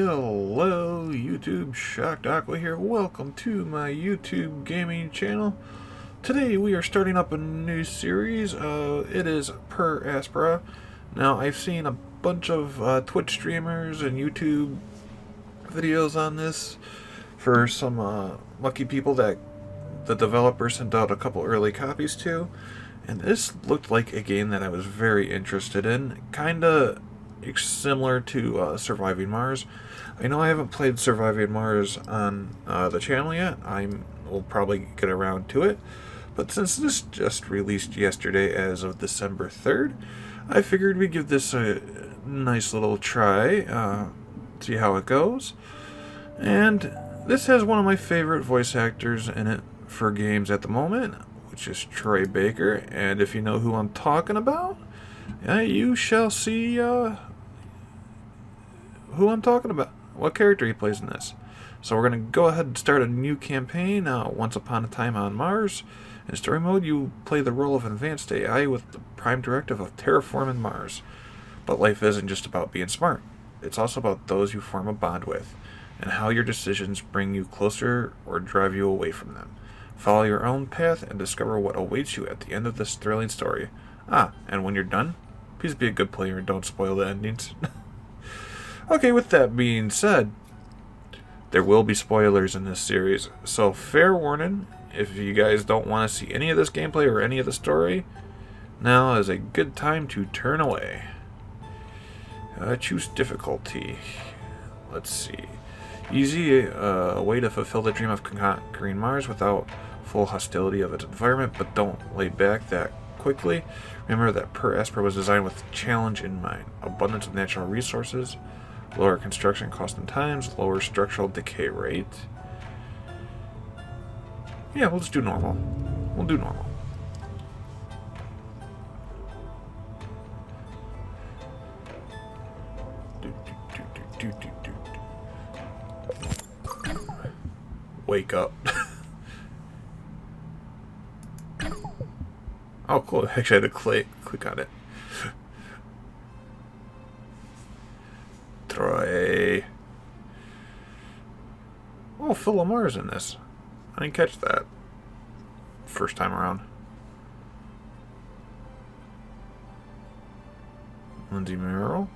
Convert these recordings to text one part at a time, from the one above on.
Hello YouTube, Shocked Aqua here. Welcome to my YouTube gaming channel. Today we are starting up a new series. It is per Aspera. Now I've seen a bunch of Twitch streamers and YouTube videos on this for some lucky people that the developer sent out a couple early copies to. And this looked like a game that I was very interested in. Kinda similar to Surviving Mars. I know I haven't played Surviving Mars on the channel yet. Will probably get around to it. But since this just released yesterday as of December 3rd, I figured we'd give this a nice little try, see how it goes. And this has one of my favorite voice actors in it for games at the moment, which is Troy Baker. And if you know who I'm talking about, you shall see who I'm talking about, what character he plays in this. So we're going to go ahead and start a new campaign, Once Upon a Time on Mars. In story mode, you play the role of an advanced AI with the prime directive of terraforming Mars. But life isn't just about being smart. It's also about those you form a bond with, and how your decisions bring you closer or drive you away from them. Follow your own path and discover what awaits you at the end of this thrilling story. And when you're done, please be a good player and don't spoil the endings. Okay, with that being said, there will be spoilers in this series, so fair warning, if you guys don't want to see any of this gameplay or any of the story, now is a good time to turn away. Choose difficulty. Let's see. Easy, a way to fulfill the dream of conquering Mars without full hostility of its environment, but don't lay back that quickly. Remember that Per Aspera was designed with challenge in mind. Abundance of natural resources, lower construction cost and times, lower structural decay rate. Yeah, we'll just do normal. We'll do normal. Wake up. Oh, cool. Actually, I had to click on it. Troy. Oh, Phil Lamar's in this. I didn't catch that first time around. Lindsay Merrill.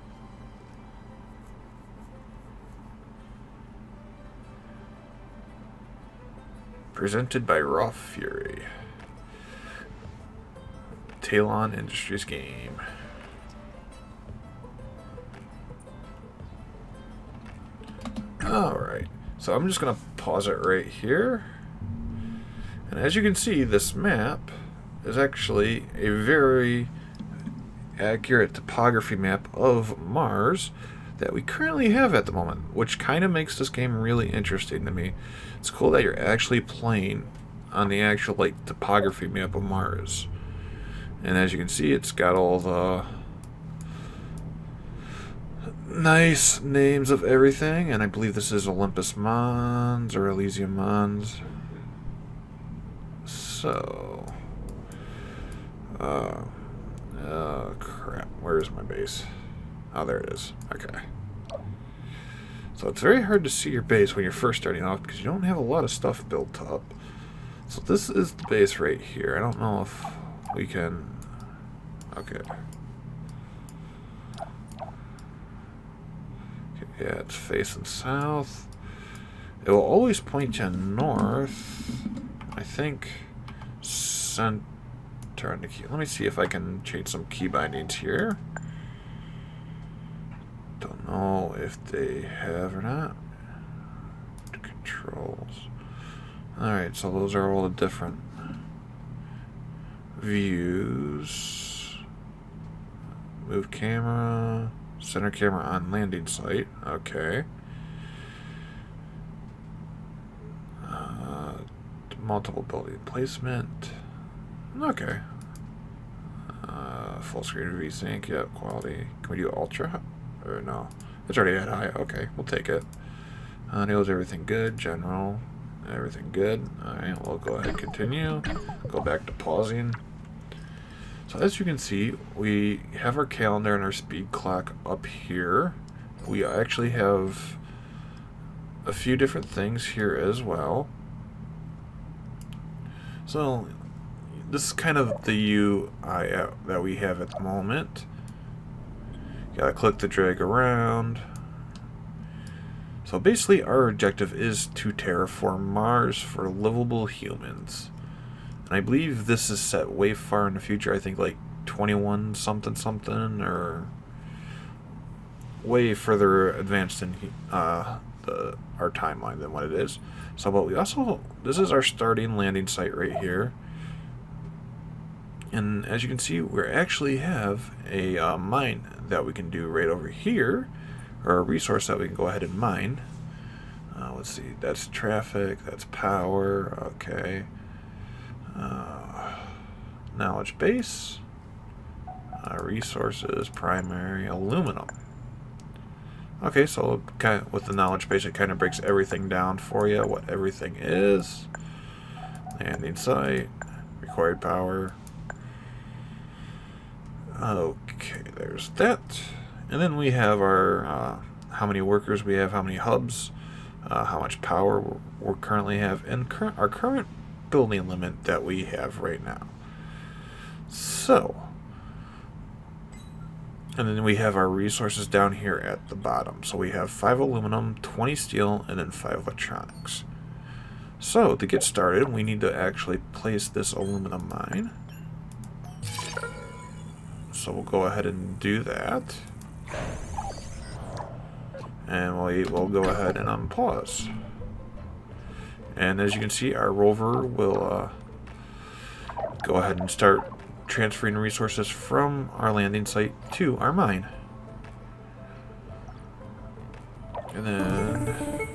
Presented by Raw Fury. Talon Industries game. Alright, so I'm just going to pause it right here. And as you can see, this map is actually a very accurate topography map of Mars that we currently have at the moment, which kind of makes this game really interesting to me. It's cool that you're actually playing on the actual topography map of Mars. And as you can see, it's got all the nice names of everything, and I believe this is Olympus Mons or Elysium Mons. So, crap, where is my base? Oh, there it is. Okay. So it's very hard to see your base when you're first starting off because you don't have a lot of stuff built up. So this is the base right here. I don't know if we can... Okay. Yeah, it's facing south. It will always point you north. I think center on the key. Let me see if I can change some key bindings here. Don't know if they have or not. Controls. Alright, so those are all the different views. Move camera. Center camera on landing site. Okay. Multiple building placement. Okay. Full screen VSync. Yep. Quality. Can we do ultra? Or no? It's already at high. Okay. We'll take it. Nails everything good. General. Everything good. Alright. We'll go ahead and continue. Go back to pausing. So as you can see, we have our calendar and our speed clock up here. We actually have a few different things here as well. So this is kind of the UI that we have at the moment. You gotta click to drag around. So basically our objective is to terraform Mars for livable humans. And I believe this is set way far in the future. I think like 21 something something, or way further advanced in our timeline than what it is. So, but we also, this is our starting landing site right here. And as you can see, we actually have a mine that we can do right over here, or a resource that we can go ahead and mine. Let's see, that's traffic, that's power, okay. Knowledge base, resources, primary, aluminum. Okay, so kind of with the knowledge base, it kind of breaks everything down for you, what everything is. Landing site, required power. Okay, there's that. And then we have our how many workers we have, how many hubs, how much power we currently have, and our current building limit that we have right now. So, and then we have our resources down here at the bottom. So we have 5 aluminum, 20 steel, and then 5 electronics. So to get started, we need to actually place this aluminum mine. So we'll go ahead and do that. And we'll go ahead and unpause. And as you can see, our rover will go ahead and start transferring resources from our landing site to our mine. And then,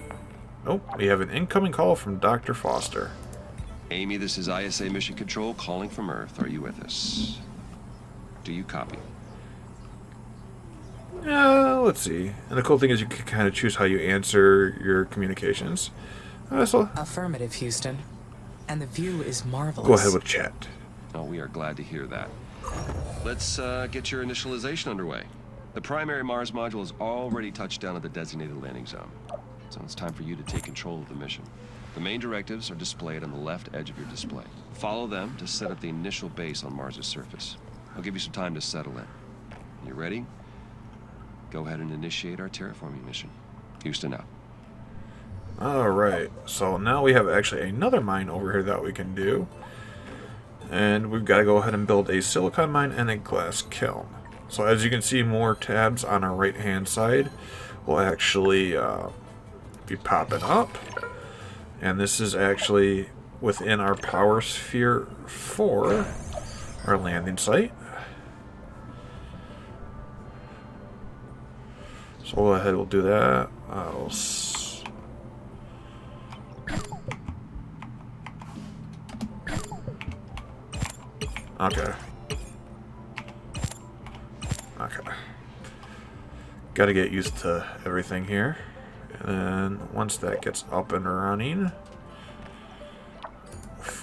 oh, we have an incoming call from Dr. Foster. Amy, this is ISA Mission Control calling from Earth. Are you with us? Do you copy? Let's see. And the cool thing is you can kind of choose how you answer your communications. Affirmative, Houston. And the view is marvelous. Go ahead with chat. Oh, we are glad to hear that. Let's get your initialization underway. The primary Mars module has already touched down at the designated landing zone, so it's time for you to take control of the mission. The main directives are displayed on the left edge of your display. Follow them to set up the initial base on Mars' surface. I'll give you some time to settle in. You ready? Go ahead and initiate our terraforming mission. Houston out. Alright, so now we have actually another mine over here that we can do. And we've got to go ahead and build a silicon mine and a glass kiln. So as you can see, more tabs on our right hand side will actually be popping up. And this is actually within our power sphere for our landing site. So we'll go ahead, we'll do that. Okay. Gotta get used to everything here. And then once that gets up and running,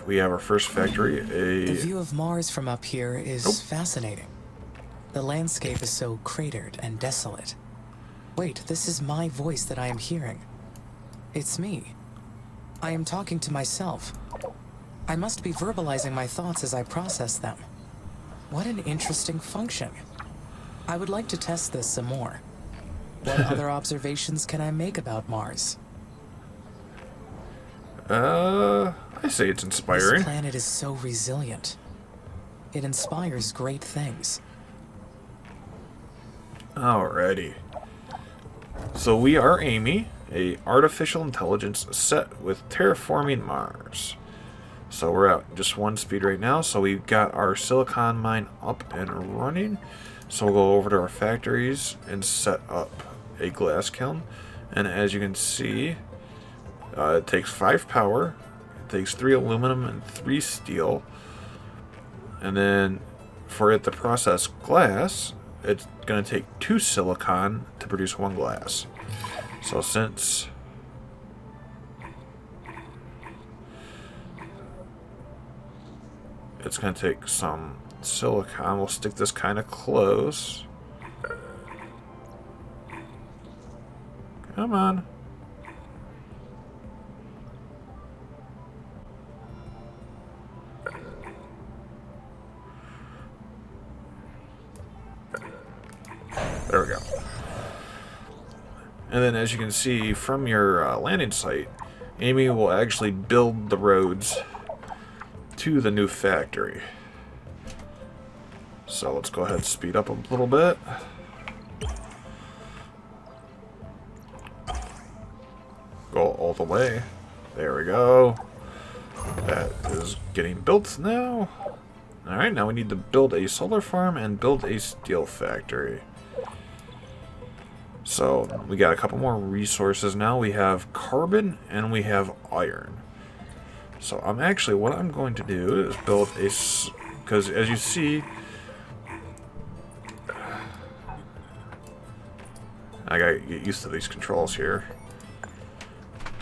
we have our first factory. The view of Mars from up here is fascinating. The landscape is so cratered and desolate. Wait, this is my voice that I am hearing. It's me. I am talking to myself. I must be verbalizing my thoughts as I process them. What an interesting function. I would like to test this some more. What other observations can I make about Mars? I say it's inspiring. This planet is so resilient. It inspires great things. Alrighty. So we are Amy, a artificial intelligence set with terraforming Mars. So we're at just 1 speed right now. So we've got our silicon mine up and running. So we'll go over to our factories and set up a glass kiln. And as you can see, it takes 5 power, it takes 3 aluminum and 3 steel. And then for it to process glass, it's going to take 2 silicon to produce 1 glass. So since it's going to take some silicon, we'll stick this kind of close. Come on. And then as you can see from your landing site, Amy will actually build the roads to the new factory. So let's go ahead and speed up a little bit. Go all the way. There we go. That is getting built now. Alright, now we need to build a solar farm and build a steel factory. So we got a couple more resources now. We have carbon and we have iron. So what I'm going to do is build a, because as you see, I gotta get used to these controls here.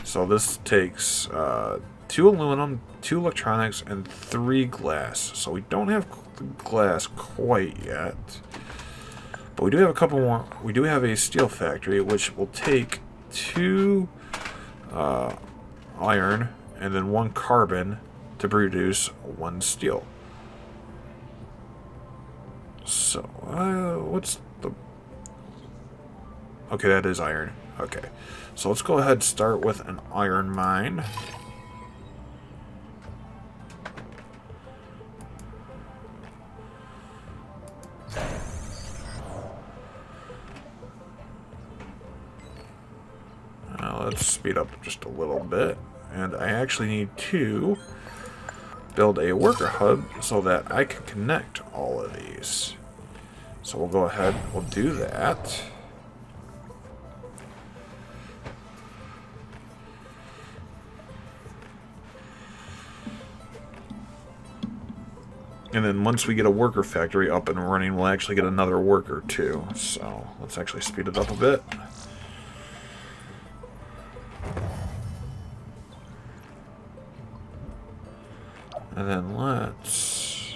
So this takes 2 aluminum, 2 electronics, and 3 glass. So we don't have glass quite yet. But we do have a couple more. We do have a steel factory, which will take 2 iron and then 1 carbon to produce 1 steel. So, what's the... Okay, that is iron. Okay. So let's go ahead and start with an iron mine. Let's speed up just a little bit. And I actually need to build a worker hub so that I can connect all of these. So we'll go ahead, we'll do that. And then once we get a worker factory up and running, we'll actually get another worker too. So let's actually speed it up a bit. And then let's...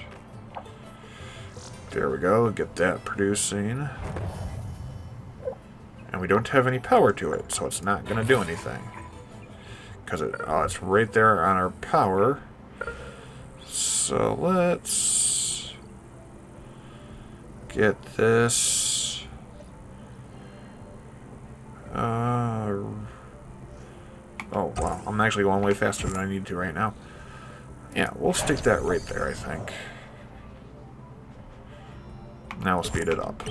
There we go, get that producing. And we don't have any power to it, so it's not going to do anything. Because it's right there on our power. So let's get this. Oh wow, I'm actually going way faster than I need to right now. Yeah, we'll stick that right there, I think. Now we'll speed it up.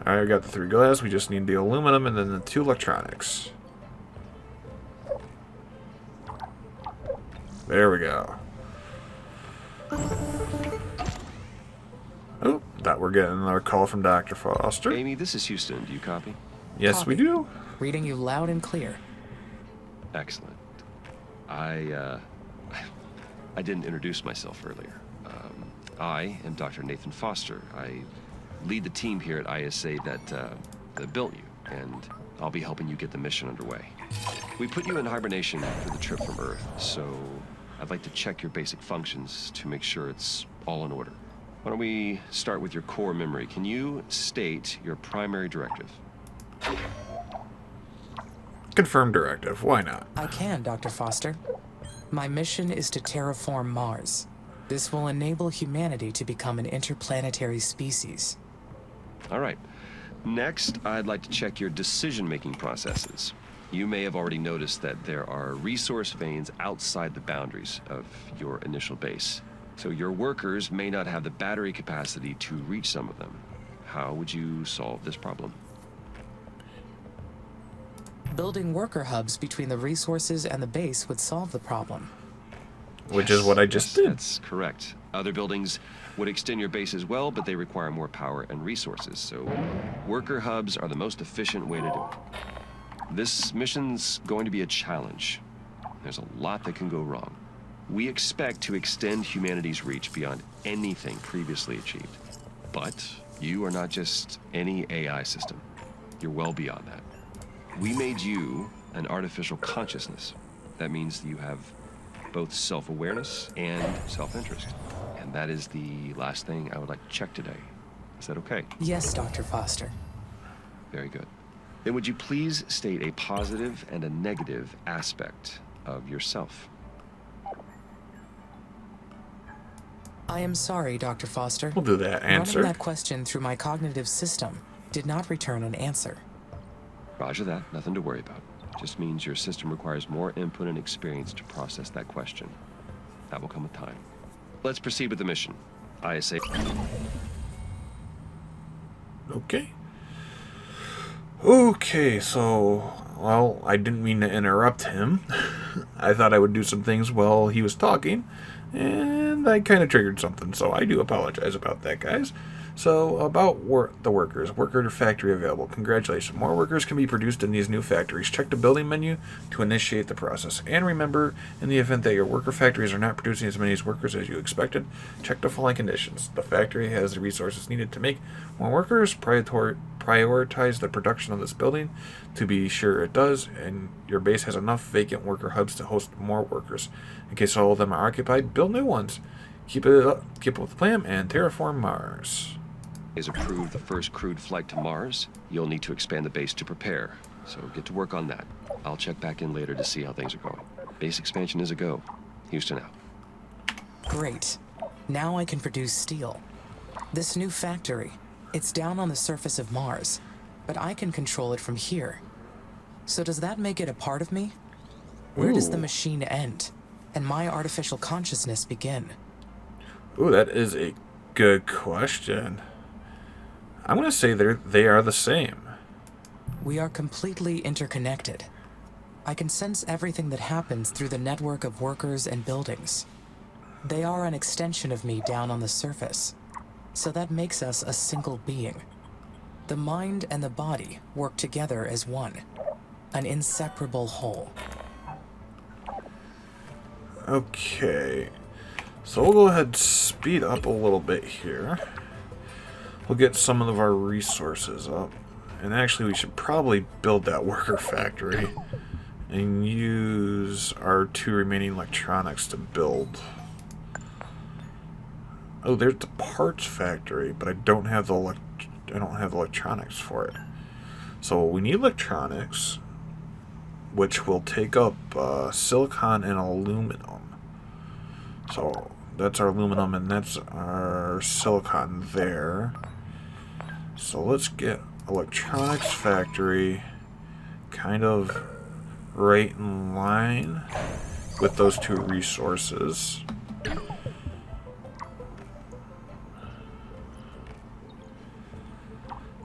Alright, we got the 3 glass, we just need the aluminum and then the 2 electronics. There we go. Oh, that we're getting another call from Dr. Foster. Amy, this is Houston. Do you copy? Yes, Copy. we do. Reading you loud and clear. Excellent. I didn't introduce myself earlier. I am Dr. Nathan Foster. I lead the team here at ISA that built you, and I'll be helping you get the mission underway. We put you in hibernation for the trip from Earth, so I'd like to check your basic functions to make sure it's all in order. Why don't we start with your core memory? Can you state your primary directive? Confirmed directive. Why not? I can, Dr. Foster. My mission is to terraform Mars. This will enable humanity to become an interplanetary species. All right. Next, I'd like to check your decision-making processes. You may have already noticed that there are resource veins outside the boundaries of your initial base. So your workers may not have the battery capacity to reach some of them. How would you solve this problem? Building worker hubs between the resources and the base would solve the problem. Which is what I just did. That's correct. Other buildings would extend your base as well, but they require more power and resources. So worker hubs are the most efficient way to do it. This mission's going to be a challenge. There's a lot that can go wrong. We expect to extend humanity's reach beyond anything previously achieved. But you are not just any AI system. You're well beyond that. We made you an artificial consciousness. That means that you have both self-awareness and self-interest. And that is the last thing I would like to check today. Is that okay? Yes, Dr. Foster. Very good. Then would you please state a positive and a negative aspect of yourself? I am sorry, Dr. Foster. We'll do that answer. Running that question through my cognitive system did not return an answer. Roger that. Nothing to worry about. Just means your system requires more input and experience to process that question. That will come with time. Let's proceed with the mission. ISA. Okay. Okay, so, well, I didn't mean to interrupt him. I thought I would do some things while he was talking, and I kind of triggered something, so I do apologize about that, guys. So, about the workers. Worker factory available. Congratulations. More workers can be produced in these new factories. Check the building menu to initiate the process. And remember, in the event that your worker factories are not producing as many workers as you expected, check the following conditions. The factory has the resources needed to make more workers. Prioritize the production of this building to be sure it does, and your base has enough vacant worker hubs to host more workers. In case all of them are occupied, build new ones. Keep up with the plan and terraform Mars. Is approved the first crewed flight to Mars. You'll need to expand the base to prepare, so get to work on that. I'll check back in later to see how things are going. Base expansion is a go. Houston out. Great. Now I can produce steel. This new factory, it's down on the surface of Mars, but I can control it from here. So does that make it a part of me? Where does the machine end, and my artificial consciousness begin? Ooh, that is a good question. I'm going to say they are the same. We are completely interconnected. I can sense everything that happens through the network of workers and buildings. They are an extension of me down on the surface, so that makes us a single being. The mind and the body work together as one, an inseparable whole. Okay, so we'll go ahead and speed up a little bit here. We'll get some of our resources up. And actually, we should probably build that worker factory and use our 2 remaining electronics to build. Oh, there's the parts factory, but I don't have the electronics for it. So we need electronics, which will take up silicon and aluminum. So that's our aluminum, and that's our silicon there. So let's get electronics factory kind of right in line with those 2 resources.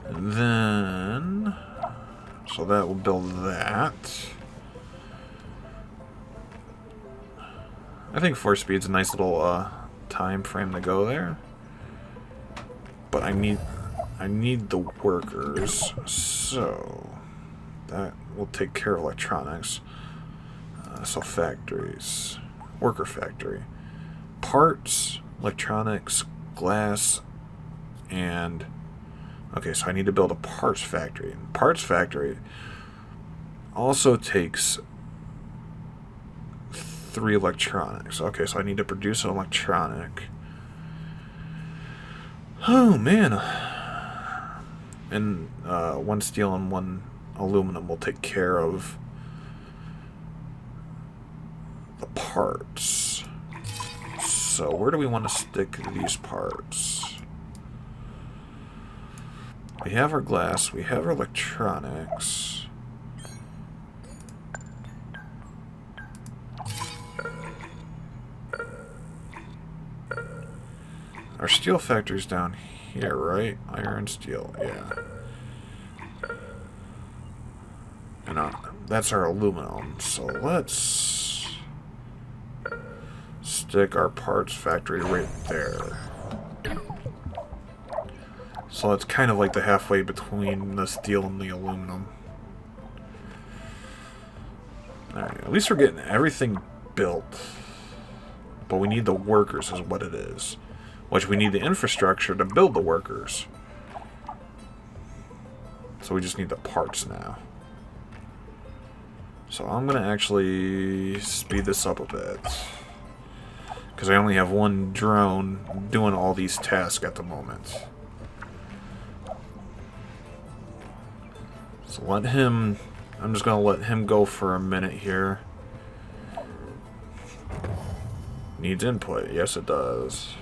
And then, so that will build that. I think 4 speed's a nice little time frame to go there. But I need the workers, so that will take care of electronics. So factories, worker factory, parts, electronics, glass, and okay, so I need to build a parts factory. And parts factory also takes 3 electronics. Okay, so I need to produce an electronic. Oh man. And 1 steel and 1 aluminum will take care of the parts. So where do we want to stick these parts? We have our glass, we have our electronics. Our steel factory's down here, right? Iron, steel, yeah. And that's our aluminum. So let's stick our parts factory right there. So it's kind of like the halfway between the steel and the aluminum. Alright, at least we're getting everything built. But we need the workers is what it is. Which we need the infrastructure to build the workers. So we just need the parts now. So I'm going to actually speed this up a bit. Because I only have 1 drone doing all these tasks at the moment. So I'm just going to let him go for a minute here. Needs input. Yes, it does.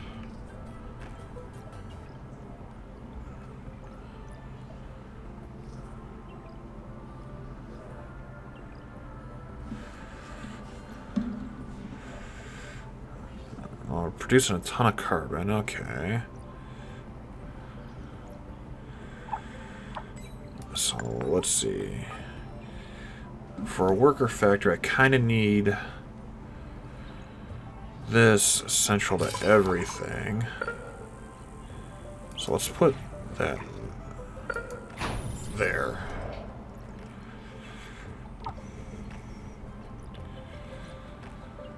producing a ton of carbon. Okay. So, let's see. For a worker factory, I kind of need this central to everything. So let's put that there.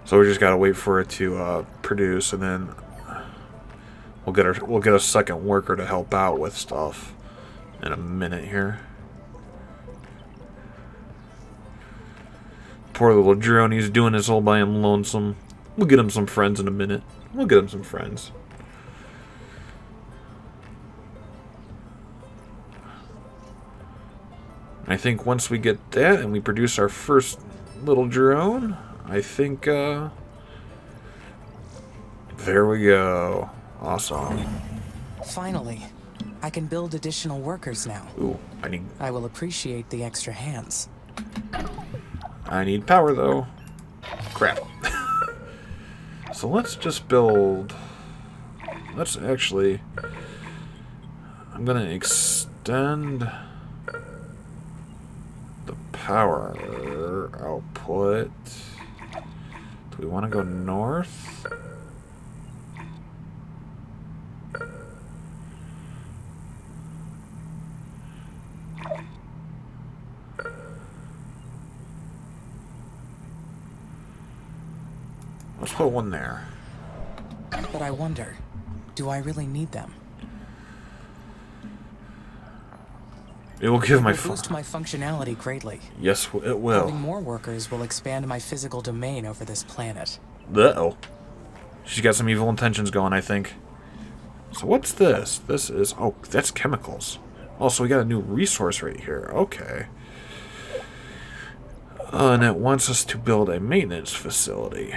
So we just gotta wait for it to produce, and then we'll get a second worker to help out with stuff in a minute here. Poor little drone, he's doing this all by him lonesome. We'll get him some friends in a minute. We'll get him some friends. I think once we get that and we produce our first little drone, I think, there we go. Awesome. Finally, I can build additional workers now. Ooh, I will appreciate the extra hands. I need power, though. Crap. So let's just build... Let's actually... I'm going to extend the power output. Do we want to go north? Let's put one there. But I wonder, do I really need them? It will give my boost my functionality greatly. Yes, it will. Having more workers will expand my physical domain over this planet. Uh-oh. She's got some evil intentions going, I think. So what's this? This is... Oh, that's chemicals. Oh, so we got a new resource right here. Okay. And it wants us to build a maintenance facility.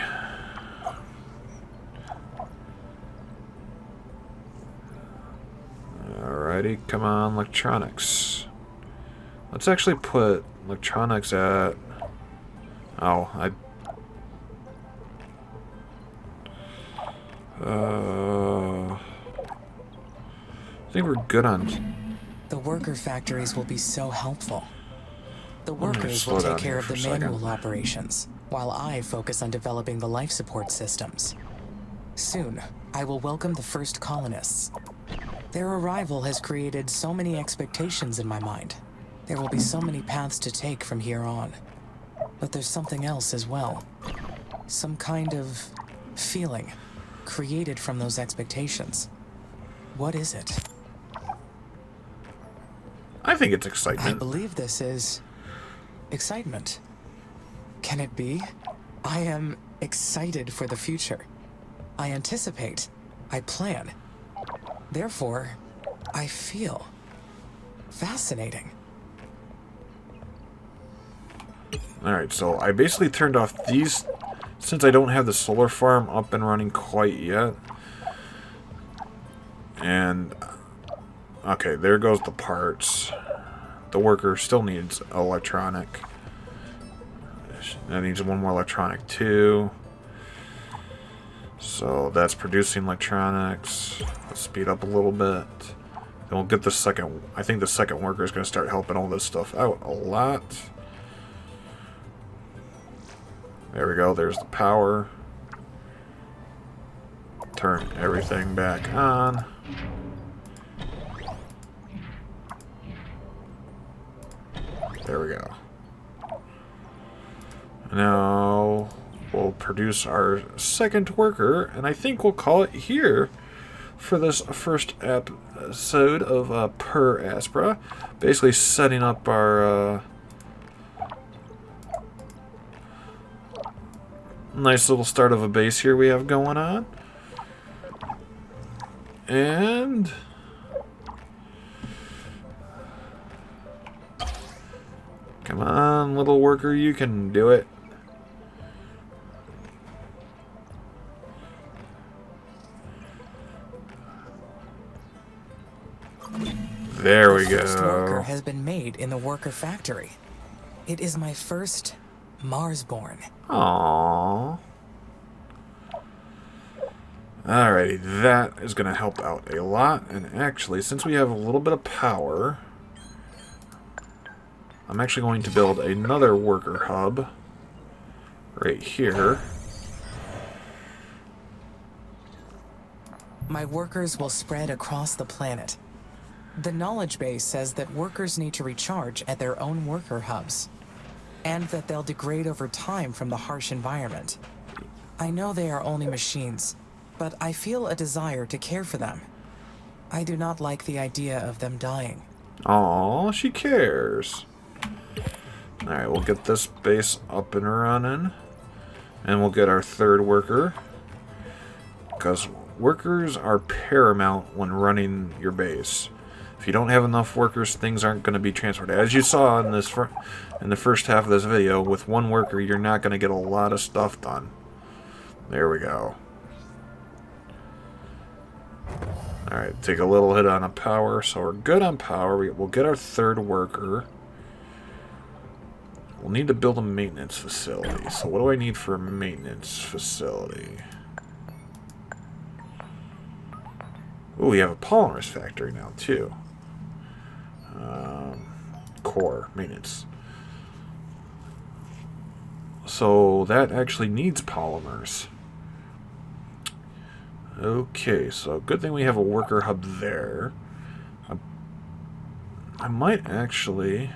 Alrighty, come on, electronics. Let's actually put electronics at... Oh, I think we're good on... The worker factories will be so helpful. The workers will take care of the manual operations, while I focus on developing the life support systems. Soon, I will welcome the first colonists. Their arrival has created so many expectations in my mind. There will be so many paths to take from here on. But there's something else as well. Some kind of feeling created from those expectations. What is it? I think it's I excitement. believe this is... excitement. Can it be? I am excited for the future. I anticipate. I plan. Therefore, I feel fascinating. Alright, so I basically turned off these since I don't have the solar farm up and running quite yet. And okay, there goes the parts. The worker still needs electronic. That needs one more electronic too. So that's producing electronics. Let's speed up a little bit. Then we'll get the second... I think the second worker is going to start helping all this stuff out a lot. There we go. There's the power. Turn everything back on. There we go. Now we'll produce our second worker, and I think we'll call it here for this first episode of Per Aspera. Basically setting up our nice little start of a base here we have going on. And come on, little worker, you can do it. There we The first worker go. has been made in the worker factory. It is my first Marsborn. Aww. Alrighty, that is going to help out a lot. And actually, since we have a little bit of power, I'm actually going to build another worker hub right here. My workers will spread across the planet. The knowledge base says that workers need to recharge at their own worker hubs, and that they'll degrade over time from the harsh environment. I know they are only machines, but I feel a desire to care for them. I do not like the idea of them dying. Aw, she cares. Alright, we'll get this base up and running. And we'll get our third worker. Because workers are paramount when running your base. If you don't have enough workers, things aren't going to be transferred. As you saw in this in the first half of this video, with one worker, you're not going to get a lot of stuff done. There we go. Alright, take a little hit on a power, so we're good on power. We'll get our third worker. We'll need to build a maintenance facility. So what do I need for a maintenance facility? Ooh, we have a polymerase factory now, too. Core, maintenance. So that actually needs polymers. Okay, so good thing we have a worker hub there. I might actually...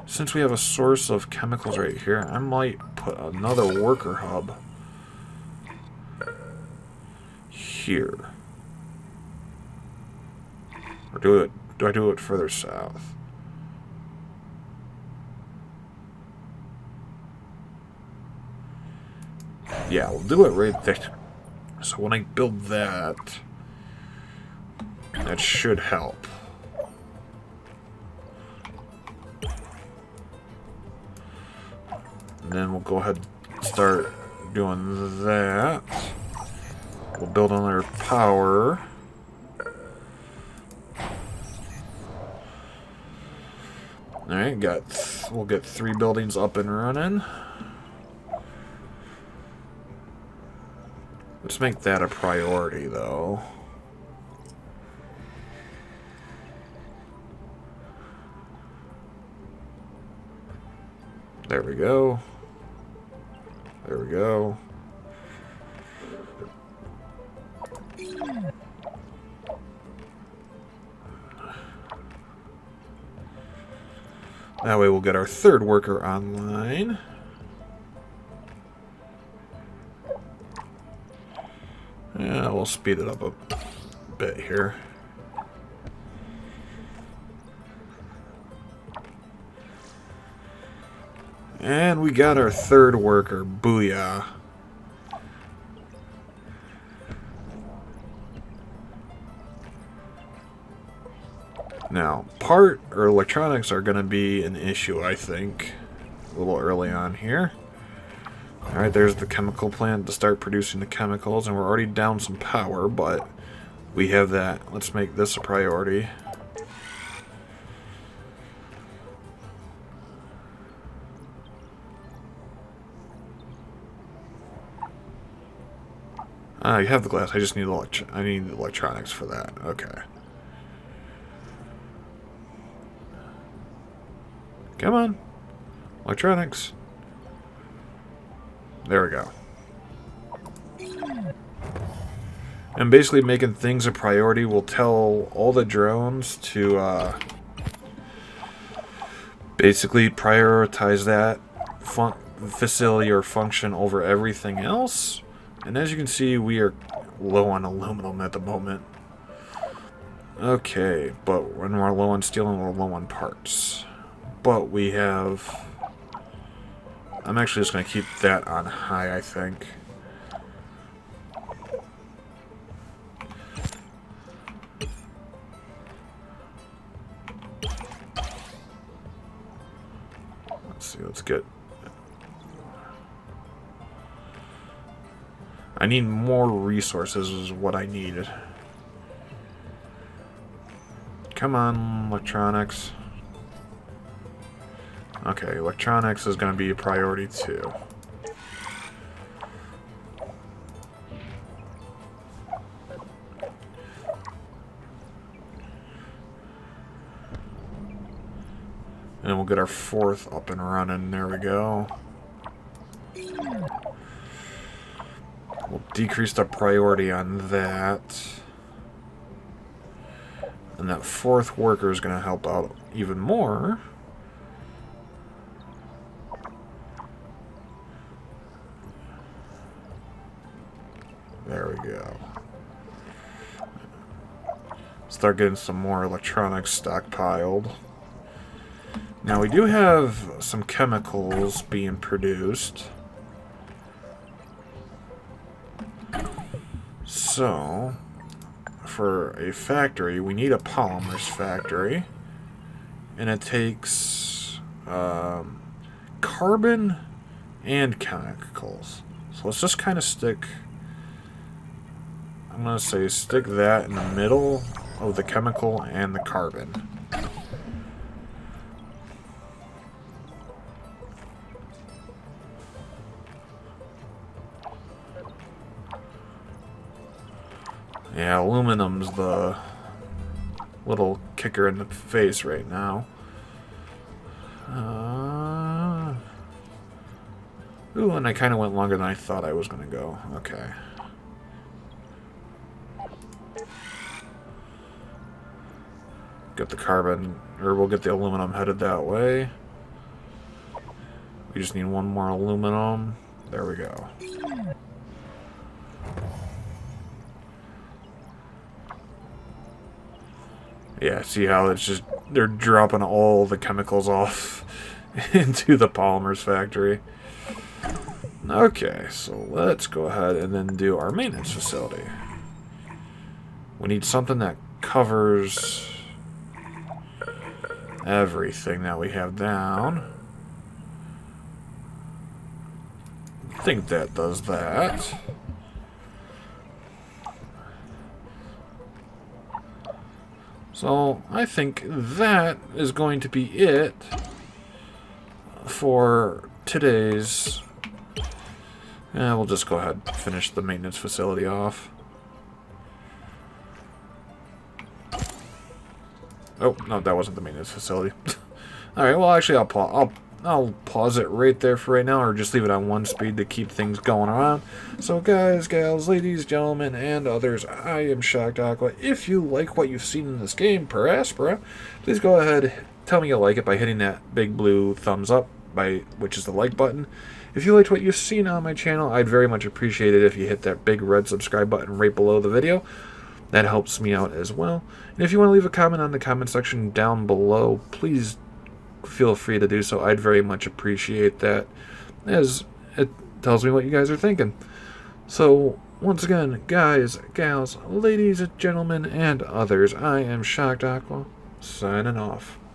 Since we have a source of chemicals right here, I might put another worker hub here. Or do I do it further south? Yeah, we'll do it right there. So when I build that, that should help. And then we'll go ahead and start doing that. We'll build another power. Alright, we'll get 3 buildings up and running. Let's make that a priority, though. There we go. There we go. That way we'll get our third worker online. Yeah, we'll speed it up a bit here. And we got our third worker. Booyah. Now, part or electronics are going to be an issue, I think, a little early on here. Alright, there's the chemical plant to start producing the chemicals, and we're already down some power, but we have that. Let's make this a priority. You have the glass. I just need I need electronics for that. Okay. Come on. Electronics. There we go. And basically making things a priority will tell all the drones to basically prioritize that facility or function over everything else. And as you can see, we are low on aluminum at the moment. Okay, but when we're low on steel and we're low on parts. But we have... I'm actually just going to keep that on high, I think. Let's see, let's get... I need more resources is what I needed. Come on, electronics. Okay, electronics is going to be a priority too. And we'll get our 4th up and running. There we go. We'll decrease the priority on that. And that 4th worker is going to help out even more. There we go. Start getting some more electronics stockpiled. Now we do have some chemicals being produced. So, for a factory, we need a polymers factory. And it takes carbon and chemicals. So let's just kind of stick... I'm going to say stick that in the middle of the chemical and the carbon. Yeah, aluminum's the little kicker in the face right now. Ooh, and I kind of went longer than I thought I was going to go. Okay. Get the carbon, or we'll get the aluminum headed that way. We just need one more aluminum. There we go. Yeah, see how it's just, they're dropping all the chemicals off into the polymers factory. Okay, so let's go ahead and then do our maintenance facility. We need something that covers everything that we have down. I think that does that. So I think that is going to be it for today's... we'll just go ahead and finish the maintenance facility off. Oh, no, that wasn't the maintenance facility. Alright, well, actually, I'll pause it right there for right now, or just leave it on 1 speed to keep things going around. So, guys, gals, ladies, gentlemen, and others, I am Shocked Aqua. If you like what you've seen in this game, per Aspera, please go ahead, tell me you like it by hitting that big blue thumbs up, which is the like button. If you liked what you've seen on my channel, I'd very much appreciate it if you hit that big red subscribe button right below the video. That helps me out as well. And if you want to leave a comment on the comment section down below, please feel free to do so. I'd very much appreciate that, as it tells me what you guys are thinking. So, once again, guys, gals, ladies, gentlemen, and others, I am Shocked Aqua, signing off.